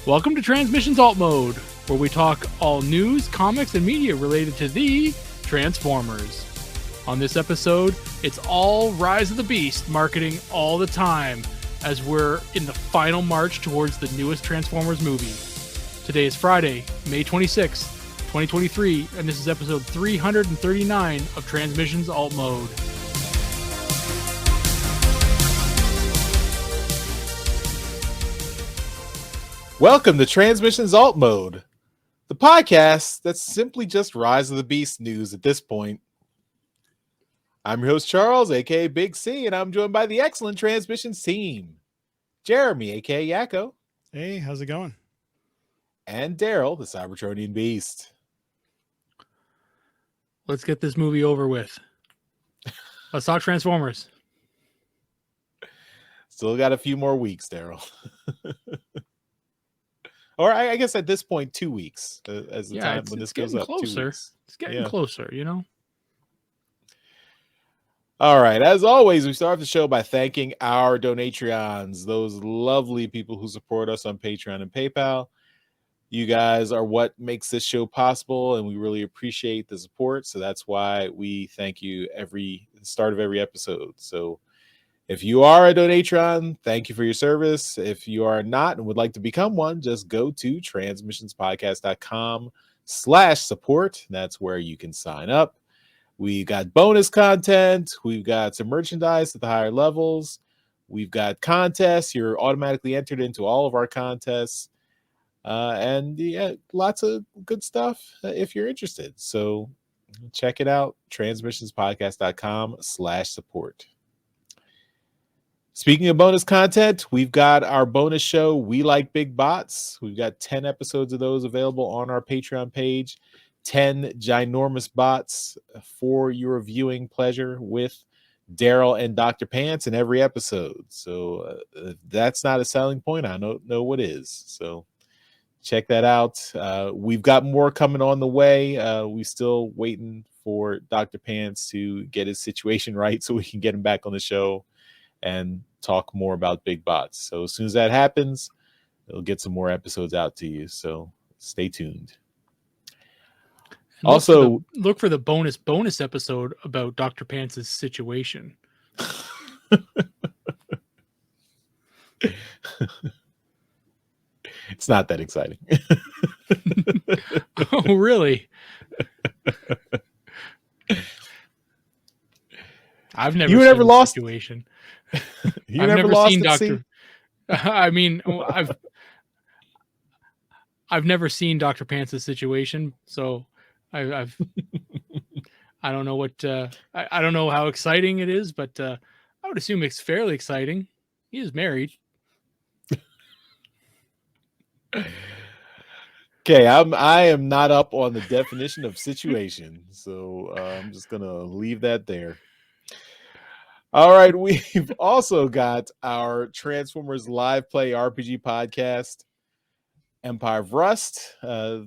Welcome to Transmissions Alt Mode, where we talk all news, comics, and media related to the Transformers. On this episode, it's all Rise of the Beast marketing all the time as we're in the final march towards the newest Transformers movie. Today is Friday, May 26th, 2023, and this is episode 339 of Transmissions Alt Mode. Welcome to Transmissions Alt Mode, the podcast that's simply just Rise of the Beast news at this point. I'm your host, Charles, aka Big C, and I'm joined by the excellent Transmissions team. Jeremy, aka Yakko. Hey, how's it going? And Daryl, the Cybertronian Beast. Let's get this movie over with. Let's talk Transformers. Still got a few more weeks, Daryl. Or I guess at this point, 2 weeks as the time when this goes up. Closer. 2 weeks. It's getting closer, you know? All right. As always, we start the show by thanking our Donatreons, those lovely people who support us on Patreon and PayPal. You guys are what makes this show possible, and we really appreciate the support. So that's why we thank you every start of every episode. So if you are a Donatron, thank you for your service. If you are not and would like to become one, just go to transmissionspodcast.com/support. That's where you can sign up. We've got bonus content. We've got some merchandise at the higher levels. We've got contests. You're automatically entered into all of our contests. And lots of good stuff if you're interested. So check it out. transmissionspodcast.com/support. Speaking of bonus content, we've got our bonus show, We Like Big Bots. We've got 10 episodes of those available on our Patreon page. 10 ginormous bots for your viewing pleasure with Daryl and Dr. Pants in every episode. So if that's not a selling point, I don't know what is. So check that out. We've got more coming on the way. We're still waiting for Dr. Pants to get his situation right so we can get him back on the show and talk more about big bots. So as soon as that happens, it'll get some more episodes out to you. So stay tuned. And also, look for the bonus episode about Dr. Pants' situation. It's not that exciting. Oh, really? I've never you seen never lost situation. You I've never never lost seen at Dr. sea? I mean, I've never seen Dr. Pants' situation, so I don't know what I don't know how exciting it is, but I would assume it's fairly exciting. He is married. Okay, I am not up on the definition of situation, so I'm just gonna leave that there. All right, we've also got our Transformers Live Play RPG podcast, Empire of Rust.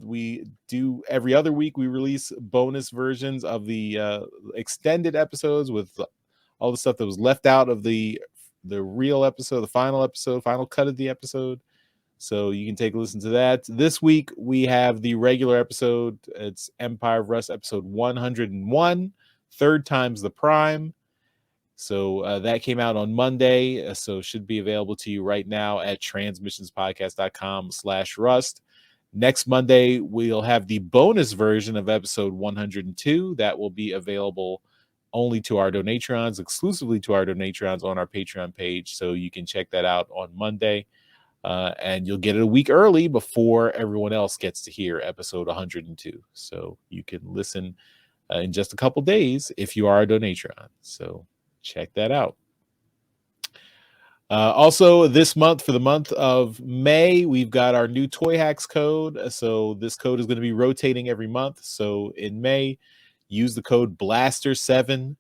We do every other week. We release bonus versions of the extended episodes with all the stuff that was left out of the real episode, the final cut of the episode. So you can take a listen to that. This week we have the regular episode. It's Empire of Rust episode 101, Third Time's the Prime. So that came out on Monday, so should be available to you right now at transmissionspodcast.com/rust. Next Monday, we'll have the bonus version of episode 102. That will be available only to our Donatrons, exclusively to our Donatrons on our Patreon page. So you can check that out on Monday. And you'll get it a week early before everyone else gets to hear episode 102. So you can listen in just a couple days if you are a Donatron. So check that out. Also, this month, for the month of May, we've got our new Toy Hacks code. So this code is going to be rotating every month. So in May, use the code BLASTER7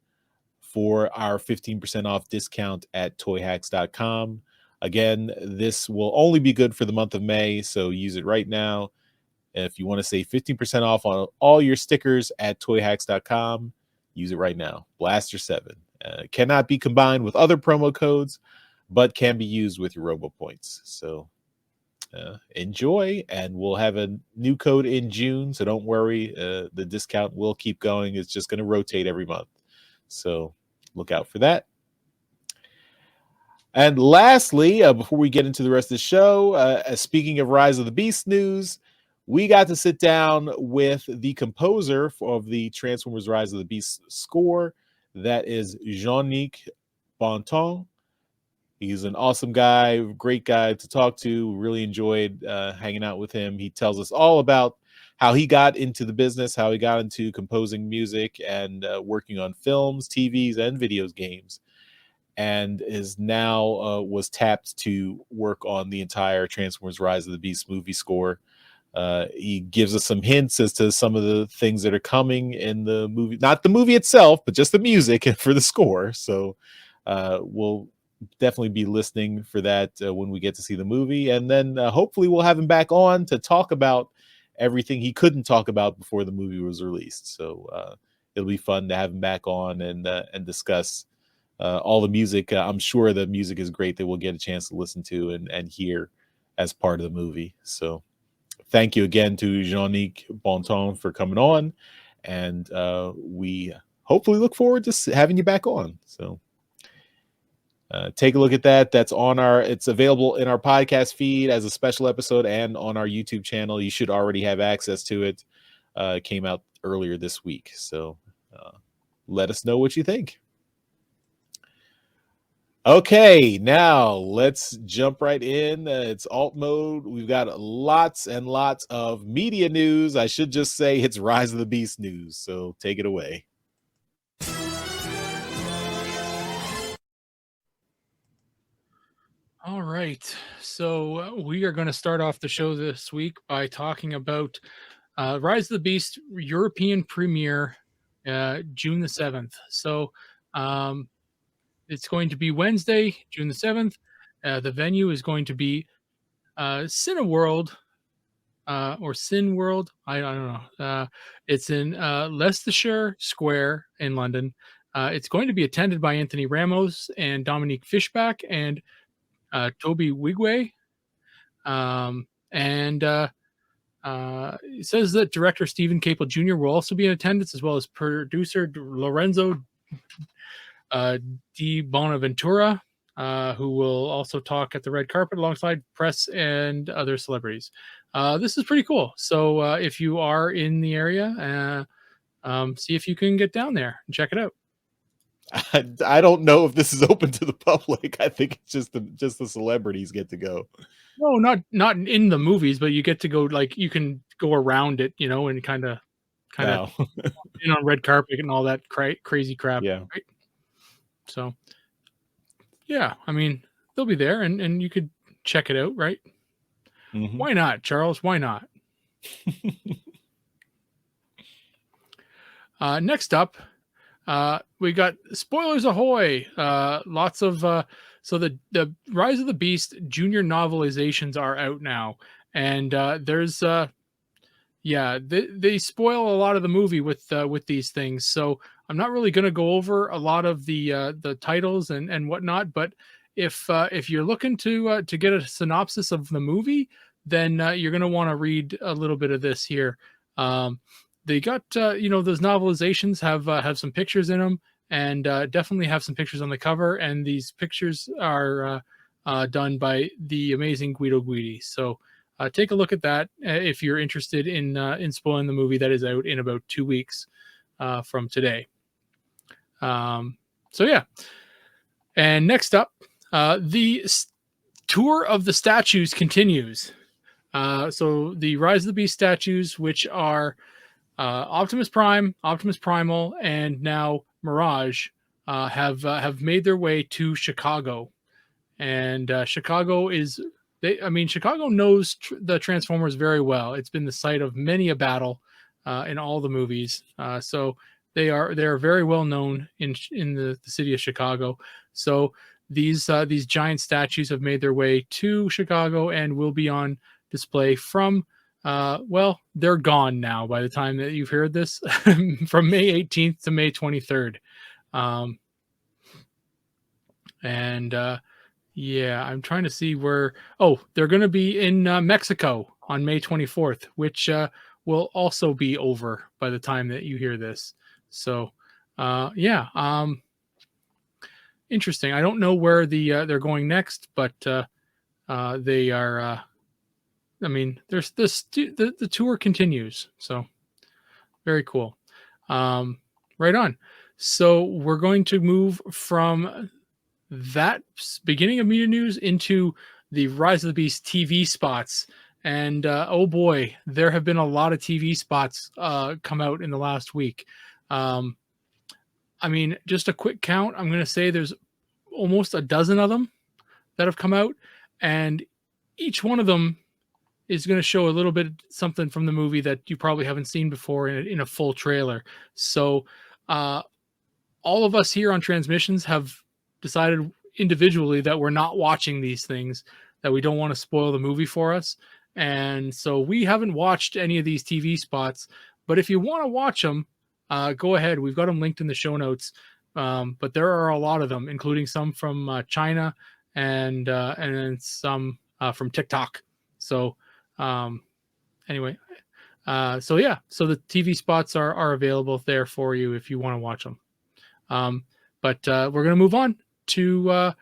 for our 15% off discount at toyhacks.com. Again, this will only be good for the month of May, so use it right now. If you want to save 15% off on all your stickers at toyhacks.com, use it right now. Blaster7. Cannot be combined with other promo codes, but can be used with your RoboPoints. So enjoy, and we'll have a new code in June, so don't worry. The discount will keep going. It's just going to rotate every month, so look out for that. And lastly, before we get into the rest of the show, speaking of Rise of the Beast news, we got to sit down with the composer of the Transformers Rise of the Beast score. That is Jean-Nic Bonton. He's an awesome guy, great guy to talk to. Really enjoyed hanging out with him. He tells us all about how he got into the business, how he got into composing music and working on films, TVs, and video games, and is now was tapped to work on the entire Transformers Rise of the Beast movie score. He gives us some hints as to some of the things that are coming in the movie, not the movie itself, but just the music for the score. So we'll definitely be listening for that when we get to see the movie, and then hopefully we'll have him back on to talk about everything he couldn't talk about before the movie was released. So it'll be fun to have him back on and discuss all the music. I'm sure the music is great that we'll get a chance to listen to and hear as part of the movie. So thank you again to Jean-Nic Bonton for coming on, and we hopefully look forward to having you back on. So take a look at that. That's it's available in our podcast feed as a special episode and on our YouTube channel. You should already have access to it. It came out earlier this week. So let us know what you think. Okay, now let's jump right in. It's alt mode. We've got lots and lots of media news. I should just say it's Rise of the Beast news. So take it away. All right. So we are going to start off the show this week by talking about Rise of the Beast European premiere, June the 7th. So it's going to be Wednesday, June the 7th. The venue is going to be Cineworld or Sin World. I don't know. It's in Leicestershire Square in London. It's going to be attended by Anthony Ramos and Dominique Fishback and Toby Wigway. It says that director Stephen Capel Jr. will also be in attendance, as well as producer Lorenzo Di Bonaventura, who will also talk at the red carpet alongside press and other celebrities. This is pretty cool. So if you are in the area, see if you can get down there and check it out. I don't know if this is open to the public. I think it's just the celebrities get to go. No, not in the movies, but you get to go, like, you can go around it, and kind of in on red carpet and all that crazy crap. Yeah. Right? So, yeah, I mean, they'll be there and you could check it out, right? Mm-hmm. Why not, Charles? Why not? Next up, we got spoilers ahoy. Lots of so the Rise of the Beast junior novelizations are out now, and there's they spoil a lot of the movie with these things. So I'm not really going to go over a lot of the titles and whatnot, but if you're looking to get a synopsis of the movie, then you're going to want to read a little bit of this here. They got those novelizations have some pictures in them, and definitely have some pictures on the cover, and these pictures are done by the amazing Guido Guidi. So take a look at that if you're interested in spoiling the movie that is out in about 2 weeks from today. So yeah, and next up, the tour of the statues continues. So the Rise of the Beast statues, which are Optimus Prime, Optimus Primal, and now Mirage, have made their way to Chicago, and Chicago knows the Transformers very well. It's been the site of many a battle in all the movies, so they are very well known in the city of Chicago. So these giant statues have made their way to Chicago and will be on display from they're gone now by the time that you've heard this, from May 18th to May 23rd. Yeah, I'm trying to see where. Oh, they're going to be in Mexico on May 24th, which will also be over by the time that you hear this. So, yeah, interesting. I don't know where they're going next, but they are. I mean, there's this the tour continues, so very cool. Right on. So we're going to move from that beginning of media news into the Rise of the Beast TV spots. And oh boy, there have been a lot of TV spots come out in the last week. Um, I mean, just a quick count. I'm going to say there's almost a dozen of them that have come out, and each one of them is going to show a little bit something from the movie that you probably haven't seen before in a full trailer. So, all of us here on Transmissions have decided individually that we're not watching these things, that we don't want to spoil the movie for us. And so we haven't watched any of these TV spots. But if you want to watch them, go ahead. We've got them linked in the show notes. But there are a lot of them, including some from China and then some from TikTok. So anyway, so yeah, so the TV spots are available there for you if you want to watch them. But we're going to move on to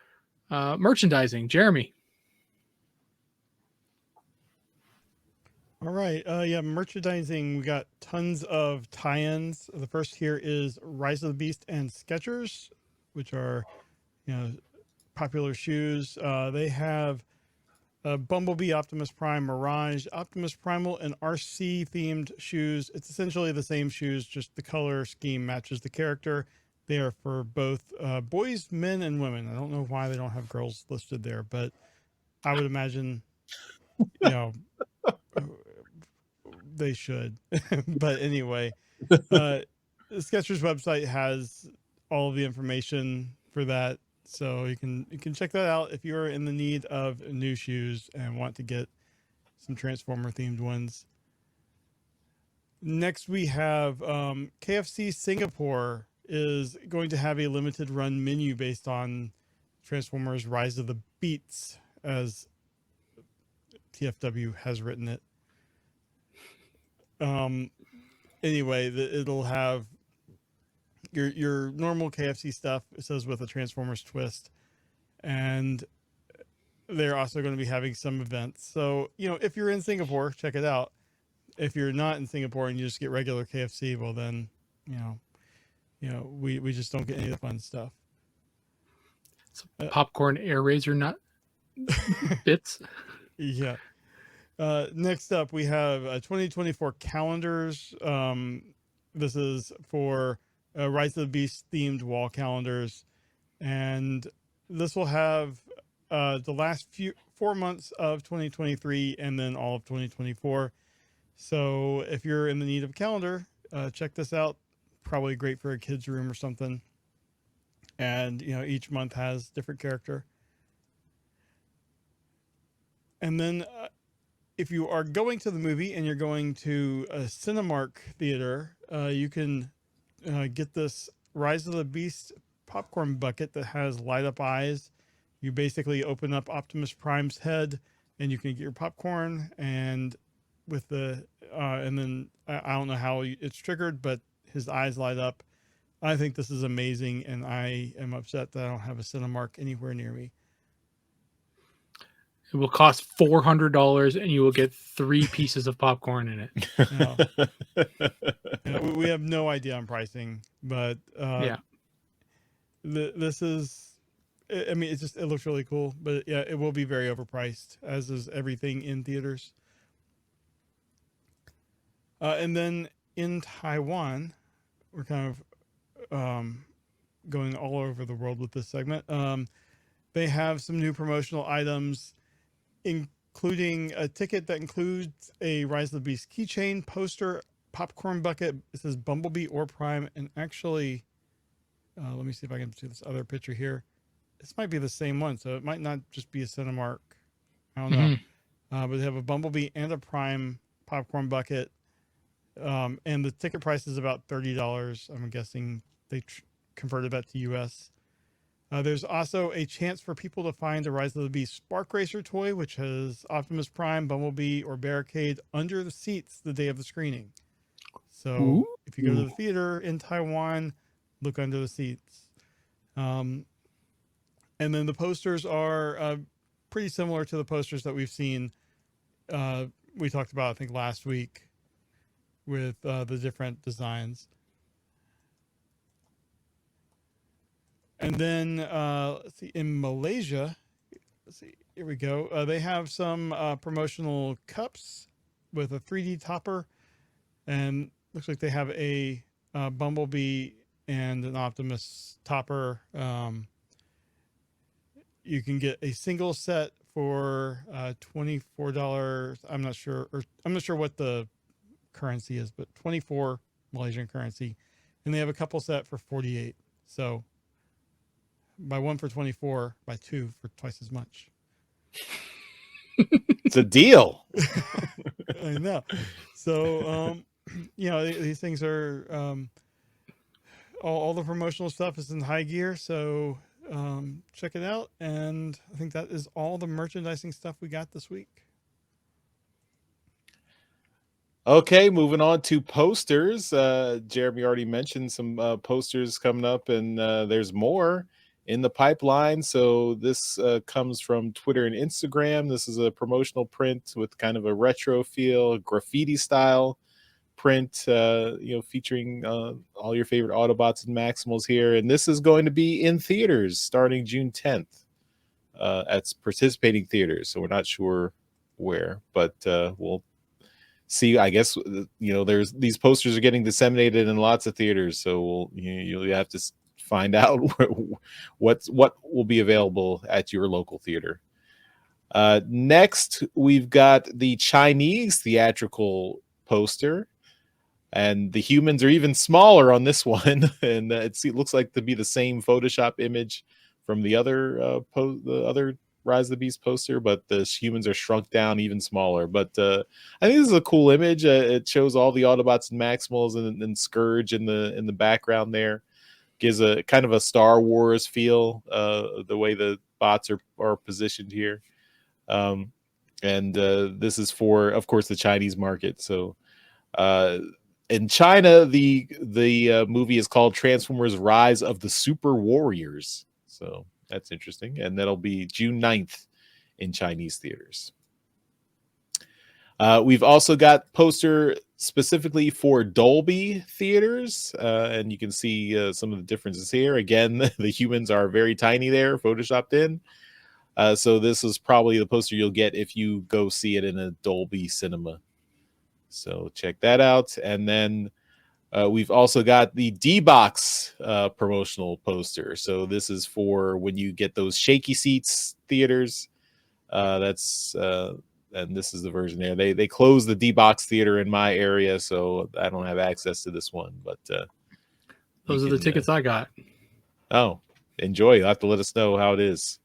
merchandising. Jeremy. All right. Yeah, merchandising. We got tons of tie-ins. The first here is Rise of the Beast and Skechers, which are, popular shoes. They have Bumblebee, Optimus Prime, Mirage, Optimus Primal, and RC themed shoes. It's essentially the same shoes, just the color scheme matches the character. They are for both boys, men, and women. I don't know why they don't have girls listed there, but I would imagine, they should. But anyway, the Skechers website has all of the information for that. So you can check that out if you're in the need of new shoes and want to get some Transformer themed ones. Next we have KFC Singapore is going to have a limited run menu based on Transformers Rise of the Beats, as TFW has written it. Anyway, it'll have your normal KFC stuff. It says with a Transformers twist, and they're also going to be having some events. So, if you're in Singapore, check it out. If you're not in Singapore and you just get regular KFC, well then, we just don't get any of the fun stuff. So popcorn air razor nut bits. Yeah. Next up, we have 2024 calendars. This is for Rise of the Beast themed wall calendars. And this will have the last 4 months of 2023 and then all of 2024. So if you're in the need of a calendar, check this out. Probably great for a kid's room or something. And, each month has different character. And then if you are going to the movie and you're going to a Cinemark theater, you can get this Rise of the Beast popcorn bucket that has light up eyes. You basically open up Optimus Prime's head and you can get your popcorn, and with the and then I don't know how it's triggered, but his eyes light up. I think this is amazing, and I am upset that I don't have a Cinemark anywhere near me. It will cost $400 and you will get 3 pieces of popcorn in it. We have no idea on pricing, but this is, I mean, it looks really cool, but yeah, it will be very overpriced, as is everything in theaters. And then in Taiwan, we're kind of going all over the world with this segment. They have some new promotional items, including a ticket that includes a Rise of the Beast keychain, poster, popcorn bucket. It says Bumblebee or Prime. And actually, let me see if I can see this other picture here. This might be the same one, so it might not just be a Cinemark. I don't know. But they have a Bumblebee and a Prime popcorn bucket. And the ticket price is about $30. I'm guessing they converted that to US. There's also a chance for people to find a Rise of the Beast Spark Racer toy, which has Optimus Prime, Bumblebee, or Barricade under the seats the day of the screening. So if you go to the theater in Taiwan, look under the seats. And then the posters are pretty similar to the posters that we've seen. We talked about, I think, last week with the different designs. And then let's see, in Malaysia, here we go. They have some promotional cups with a 3D topper, and looks like they have a Bumblebee and an Optimus topper. You can get a single set for $24. I'm not sure what the currency is, but 24 Malaysian currency, and they have a couple set for 48. So buy one for 24, buy two for twice as much. It's a deal. I know. So, these things are all the promotional stuff is in high gear. So check it out. And I think that is all the merchandising stuff we got this week. Okay, moving on to posters. Jeremy already mentioned some posters coming up, and there's more in the pipeline. So this comes from Twitter and Instagram. This is a promotional print with kind of a retro feel, graffiti style print, featuring all your favorite Autobots and Maximals here. And this is going to be in theaters starting June 10th at participating theaters. So we're not sure where, but we'll see. I guess, there's these posters are getting disseminated in lots of theaters. So you'll have to find out what will be available at your local theater. Next, we've got the Chinese theatrical poster, and the humans are even smaller on this one, and it looks like to be the same Photoshop image from the other Rise of the Beast poster, but the humans are shrunk down even smaller. But I think this is a cool image. It shows all the Autobots and Maximals and Scourge in the background there. Gives a kind of a Star Wars feel, the way the bots are positioned here. And this is for, of course, the Chinese market. So in China, the movie is called Transformers Rise of the Super Warriors. So that's interesting. And that'll be June 9th in Chinese theaters. We've also got poster specifically for Dolby theaters, and you can see some of the differences here. Again, the humans are very tiny there, photoshopped in. So this is probably the poster you'll get if you go see it in a Dolby cinema. So check that out. And then we've also got the D-Box promotional poster. So this is for when you get those shaky seats theaters. And this is the version there. They closed the D-Box theater in my area, so I don't have access to this one. But those are the tickets I got. Oh, enjoy! You'll have to let us know how it is.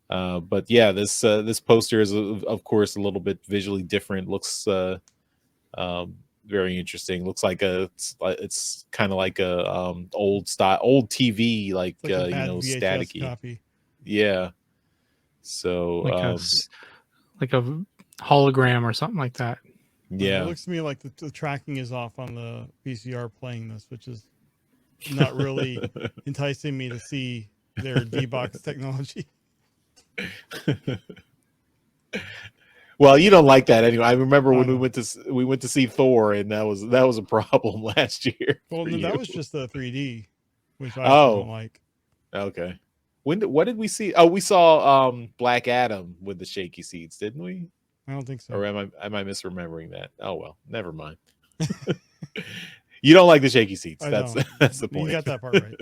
But yeah, this poster is of course a little bit visually different. Looks very interesting. Looks like it's kind of like a old TV, like staticky. Copy. Yeah. So like a hologram or something like that. Yeah, it looks to me like the tracking is off on the VCR playing this, which is not really enticing me to see their D-Box technology. Well, you don't like that anyway. I remember when we went to see Thor, and that was a problem last year. Well, no, that was just the 3D, which I don't like. Okay. What did we see? Oh, we saw Black Adam with the shaky seats, didn't we? I don't think so. Or am I misremembering that? Oh well, never mind. You don't like the shaky seats. That's the point. You got that part right.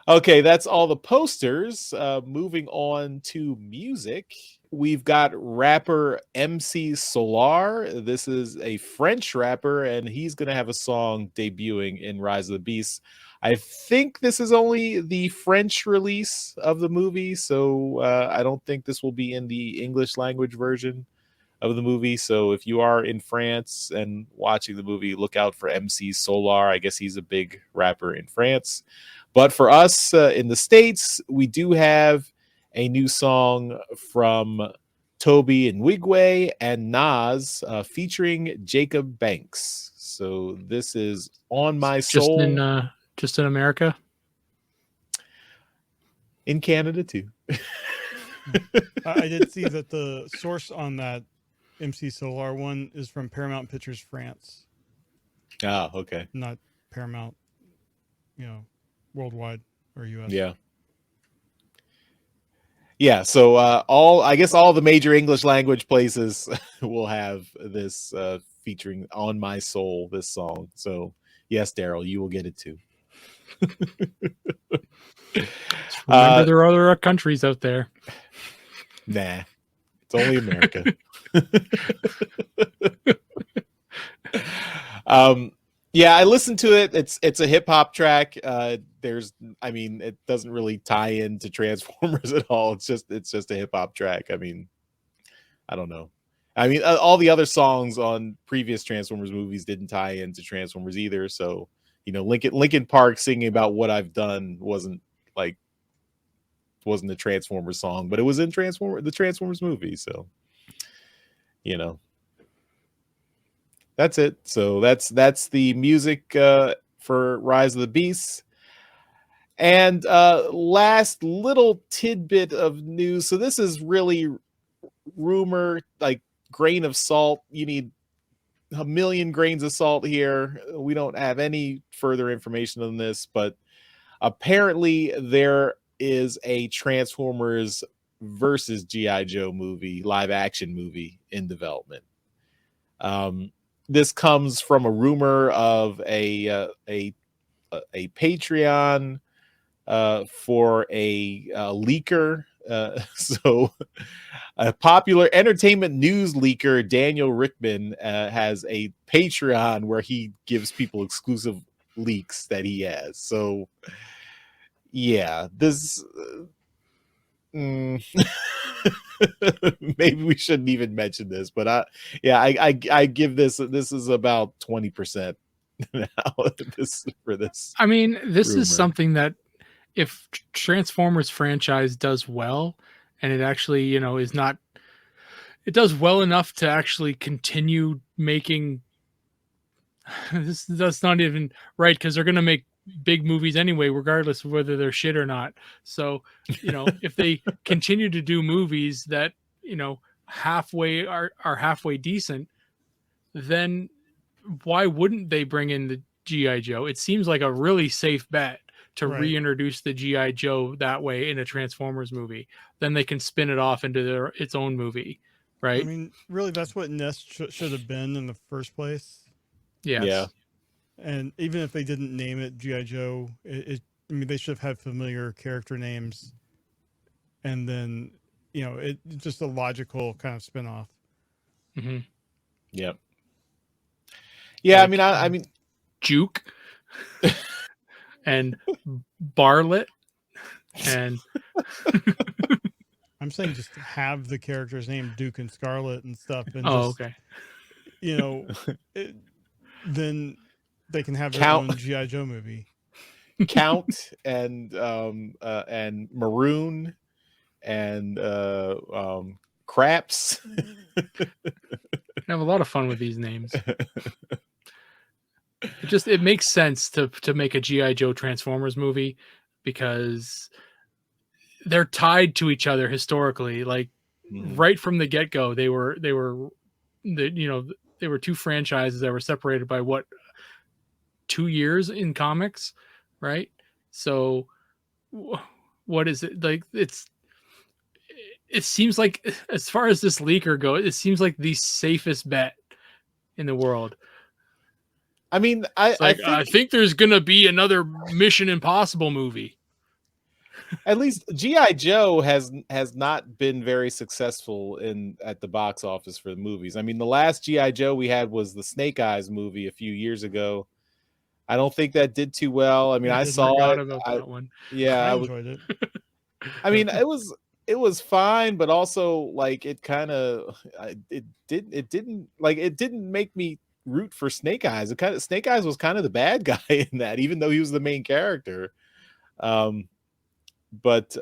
Okay, that's all the posters. Moving on to music. We've got rapper MC Solar. This is a French rapper, and he's going to have a song debuting in Rise of the Beasts. I think this is only the French release of the movie, so I don't think this will be in the English language version. of the movie. So if you are in France and watching the movie, look out for MC Solar. I guess he's a big rapper in France. But for us in the States, we do have a new song from Toby and Wigway and Nas featuring Jacob Banks. So this is On My Soul. Just in America? In Canada too. I did see that the source on that MC Solar one is from Paramount Pictures France. Oh, okay. Not Paramount, worldwide or US. Yeah. Yeah, so I guess all the major English language places will have this featuring On My Soul, this song. So yes, Daryl, you will get it too. Remember, there are other countries out there. Nah, it's only America. Yeah, I listened to it. It's a hip hop track. It doesn't really tie into Transformers at all. It's just a hip hop track. I mean, I don't know. I mean, all the other songs on previous Transformers movies didn't tie into Transformers either. So, Linkin Park singing about What I've Done wasn't a Transformers song, but it was in the Transformers movie. So, that's it. So that's the music for Rise of the Beasts. And last little tidbit of news. So this is really rumor, like grain of salt. You need a million grains of salt here. We don't have any further information on this, but apparently there is a Transformers versus G.I. Joe movie, live action movie in development. This comes from a rumor of a Patreon for a leaker. So a popular entertainment news leaker, Daniel Rickman, has a Patreon where he gives people exclusive leaks that he has. So yeah, this maybe we shouldn't even mention this, but I give this is about 20% now for this. I mean, this rumor. is something that if Transformers franchise does well, and it actually, is not, it does well enough to actually continue making that's not even right, because they're going to make big movies anyway, regardless of whether they're shit or not. So, if they continue to do movies that, halfway are halfway decent, then why wouldn't they bring in the G.I. Joe? It seems like a really safe bet to reintroduce the G.I. Joe that way in a Transformers movie. Then they can spin it off into its own movie, right? I mean, really, that's what Nest should have been in the first place. Yes. Yeah. And even if they didn't name it G.I. Joe, they should have had familiar character names. And then, it's just a logical kind of spinoff. Mm-hmm. Yep. Yeah, I mean, Juke and Barlet, and I'm saying just have the characters named Duke and Scarlet and stuff. And okay. Then they can have their own G.I. Joe movie. Count and Maroon and Craps. I have a lot of fun with these names. It makes sense to make a G.I. Joe Transformers movie because they're tied to each other historically. Like right from the get-go, they were two franchises that were separated by 2 years in comics, right? So what is it like? It seems like, as far as this leaker goes, it seems like the safest bet in the world. I mean, I think there's gonna be another Mission Impossible movie. At least G.I. Joe has not been very successful at the box office for the movies. I mean, the last G.I. Joe we had was the Snake Eyes movie a few years ago. I don't think that did too well. I mean, I saw it. About that one. Yeah, I enjoyed it. I mean, it was it was fine, but also like it kind of it didn't make me root for Snake Eyes. Snake Eyes was kind of the bad guy in that, even though he was the main character. But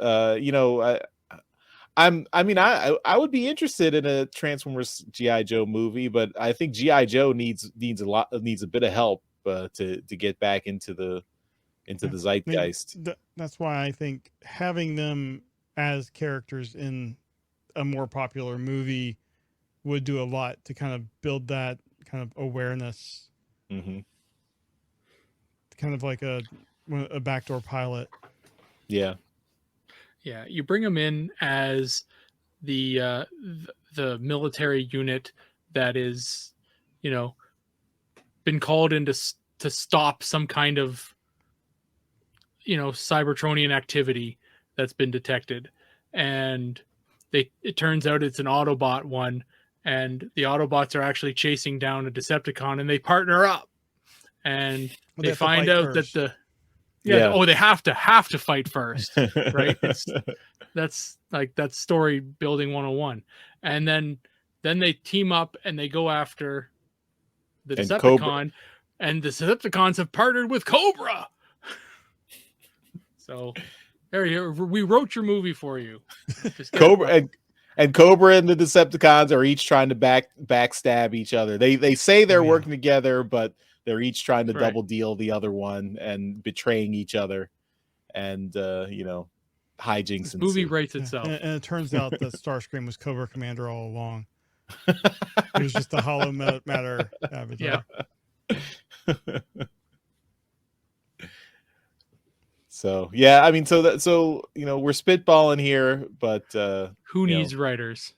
I would be interested in a Transformers G.I. Joe movie, but I think G.I. Joe needs a bit of help to get back into the zeitgeist. That's why I think having them as characters in a more popular movie would do a lot to kind of build that kind of awareness. Mm-hmm. Kind of like a backdoor pilot. Yeah. Yeah, you bring them in as the military unit that is, been called in to stop some kind of, Cybertronian activity that's been detected, and it turns out it's an Autobot one, and the Autobots are actually chasing down a Decepticon, and they partner up, and they find out that they have to fight first, right? That's story building 101. And then they team up and they go after the Decepticon, and the Decepticons have partnered with Cobra. So there, we wrote your movie for you. Cobra and Cobra and the Decepticons are each trying to backstab each other. They say they're working together, but they're each trying to double deal the other one and betraying each other, and hijinks. This movie writes itself. And it turns out that Starscream was Cobra Commander all along. It was just a hollow matter avatar. Yeah. So yeah, I mean, so we're spitballing here, but who needs writers?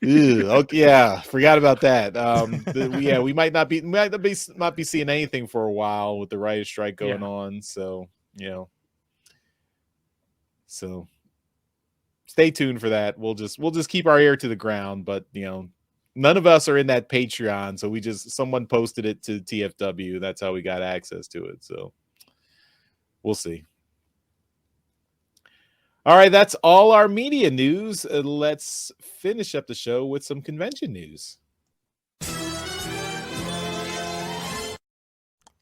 Okay, yeah, forgot about that. We might not be seeing anything for a while with the writer's strike going on. So so stay tuned for that. We'll just keep our ear to the ground, but none of us are in that Patreon, so someone posted it to TFW. That's how we got access to it. So we'll see. All right, that's all our media news. Let's finish up the show with some convention news.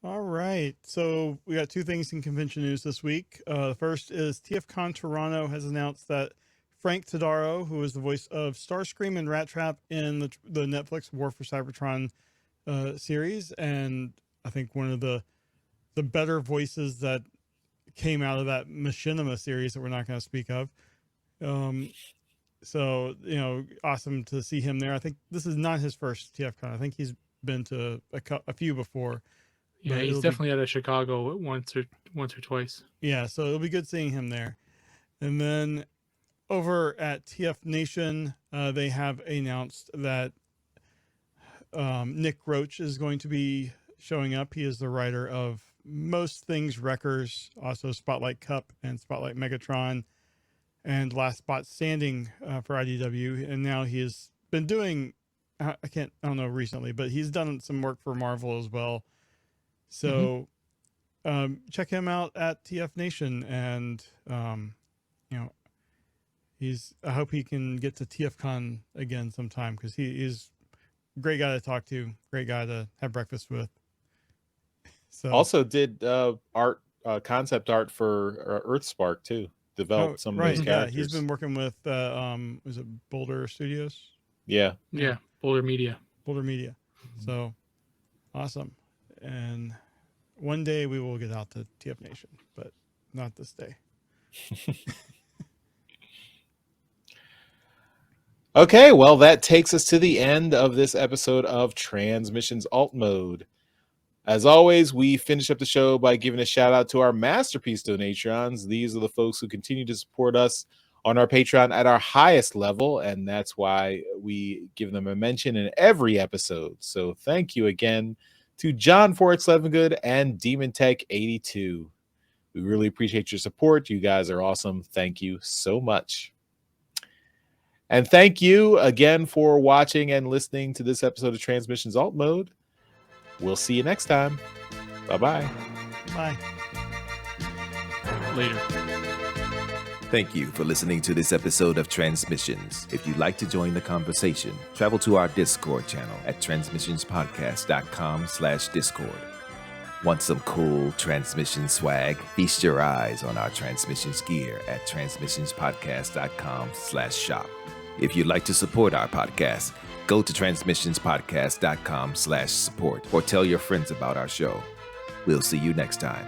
All right, so we got two things in convention news this week. The first is TFCon Toronto has announced that Frank Todaro, who is the voice of Starscream and Rat Trap in the Netflix War for Cybertron series, and I think one of the better voices that came out of that Machinima series that we're not going to speak of. So, awesome to see him there. I think this is not his first TFCon. I think he's been to a few before. Yeah, he's definitely out of Chicago once or twice. Yeah, so it'll be good seeing him there. And then over at TF Nation, they have announced that Nick Roach is going to be showing up. He is the writer of most things Wreckers, also Spotlight Cup and Spotlight Megatron, and Last Spot Standing for IDW. And now he has been doing, I don't know recently, but he's done some work for Marvel as well. So check him out at TF Nation, and I hope he can get to TFCon again sometime, because he's a great guy to talk to, great guy to have breakfast with. So also did concept art for Earthspark too. Developed some of those characters. Yeah, he's been working with was it Boulder Studios? Yeah, Boulder Media. So awesome. And one day we will get out to TF Nation, but not this day. Okay, well, that takes us to the end of this episode of Transmissions Alt Mode. As always, we finish up the show by giving a shout out to our Masterpiece Donatrons. These are the folks who continue to support us on our Patreon at our highest level, and that's why we give them a mention in every episode. So thank you again to John Fort Levengood and Demon Tech 82. We really appreciate your support. You guys are awesome. Thank you so much. And thank you again for watching and listening to this episode of Transmissions Alt Mode. We'll see you next time. Bye-bye. Bye. Later. Thank you for listening to this episode of Transmissions. If you'd like to join the conversation, travel to our Discord channel at transmissionspodcast.com/Discord. Want some cool transmission swag? Feast your eyes on our transmissions gear at transmissionspodcast.com/shop. If you'd like to support our podcast, go to transmissionspodcast.com/support or tell your friends about our show. We'll see you next time.